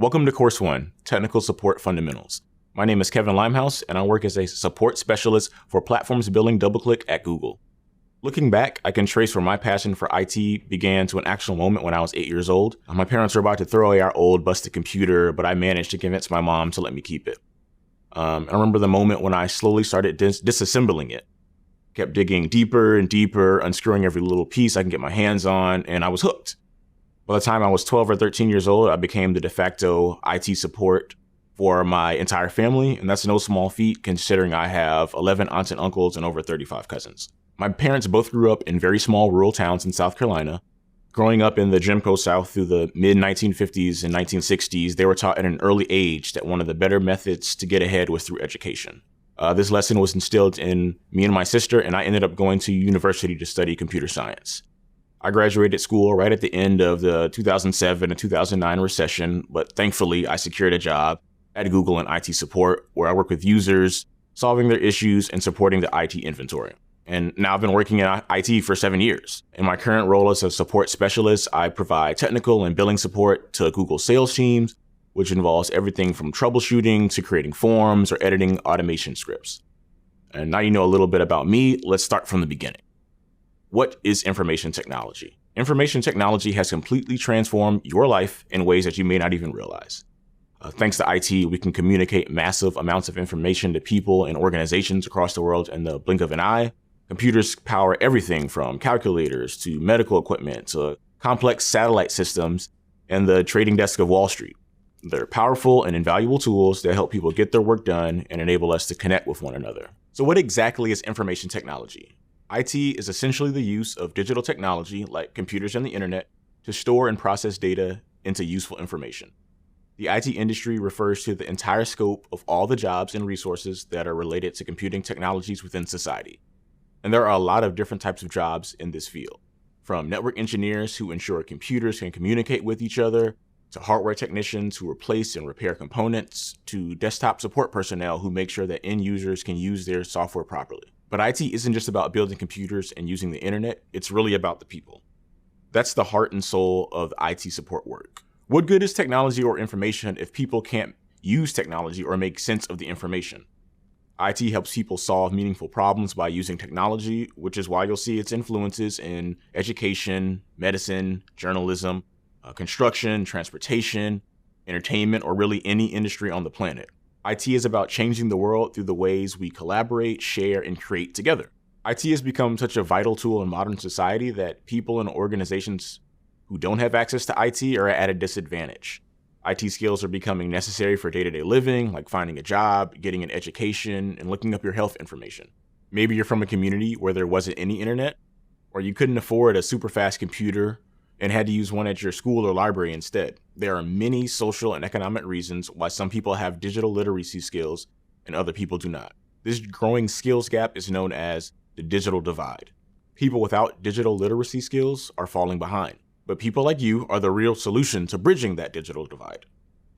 Welcome to Course 1, Technical Support Fundamentals. My name is Kevin Limehouse, and I work as a support specialist for platforms building DoubleClick at Google. Looking back, I can trace where my passion for IT began to an actual moment when I was 8 years old. My parents were about to throw away our old busted computer, but I managed to convince my mom to let me keep it. I remember the moment when I slowly started disassembling it. Kept digging deeper and deeper, unscrewing every little piece I can get my hands on, and I was hooked. By the time I was 12 or 13 years old, I became the de facto IT support for my entire family, and that's no small feat considering I have 11 aunts and uncles and over 35 cousins. My parents both grew up in very small rural towns in South Carolina. Growing up in the Jim Crow South through the mid-1950s and 1960s, they were taught at an early age that one of the better methods to get ahead was through education. This lesson was instilled in me and my sister, and I ended up going to university to study computer science. I graduated school right at the end of the 2007 and 2009 recession, but thankfully I secured a job at Google in IT support where I work with users, solving their issues and supporting the IT inventory. And now I've been working in IT for 7 years. In my current role as a support specialist, I provide technical and billing support to Google sales teams, which involves everything from troubleshooting to creating forms or editing automation scripts. And now you know a little bit about me, let's start from the beginning. What is information technology? Information technology has completely transformed your life in ways that you may not even realize. Thanks to IT, we can communicate massive amounts of information to people and organizations across the world in the blink of an eye. Computers power everything from calculators to medical equipment to complex satellite systems and the trading desk of Wall Street. They're powerful and invaluable tools that help people get their work done and enable us to connect with one another. So what exactly is information technology? IT is essentially the use of digital technology, like computers and the internet, to store and process data into useful information. The IT industry refers to the entire scope of all the jobs and resources that are related to computing technologies within society. And there are a lot of different types of jobs in this field, from network engineers who ensure computers can communicate with each other, to hardware technicians who replace and repair components, to desktop support personnel who make sure that end users can use their software properly. But IT isn't just about building computers and using the internet, it's really about the people. That's the heart and soul of IT support work. What good is technology or information if people can't use technology or make sense of the information? IT helps people solve meaningful problems by using technology, which is why you'll see its influences in education, medicine, journalism, construction, transportation, entertainment, or really any industry on the planet. IT is about changing the world through the ways we collaborate, share, and create together. IT has become such a vital tool in modern society that people and organizations who don't have access to IT are at a disadvantage. IT skills are becoming necessary for day-to-day living, like finding a job, getting an education, and looking up your health information. Maybe you're from a community where there wasn't any internet, or you couldn't afford a super fast computer and had to use one at your school or library instead. There are many social and economic reasons why some people have digital literacy skills and other people do not. This growing skills gap is known as the digital divide. People without digital literacy skills are falling behind, but people like you are the real solution to bridging that digital divide.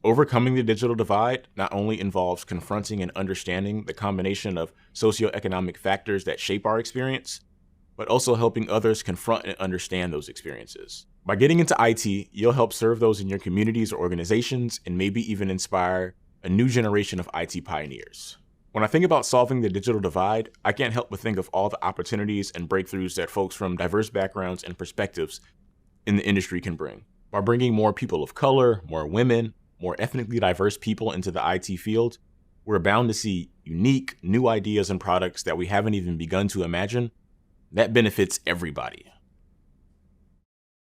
Overcoming the digital divide not only involves confronting and understanding the combination of socioeconomic factors that shape our experience, but also helping others confront and understand those experiences. By getting into IT, you'll help serve those in your communities or organizations and maybe even inspire a new generation of IT pioneers. When I think about solving the digital divide, I can't help but think of all the opportunities and breakthroughs that folks from diverse backgrounds and perspectives in the industry can bring. By bringing more people of color, more women, more ethnically diverse people into the IT field, we're bound to see unique, new ideas and products that we haven't even begun to imagine. That benefits everybody.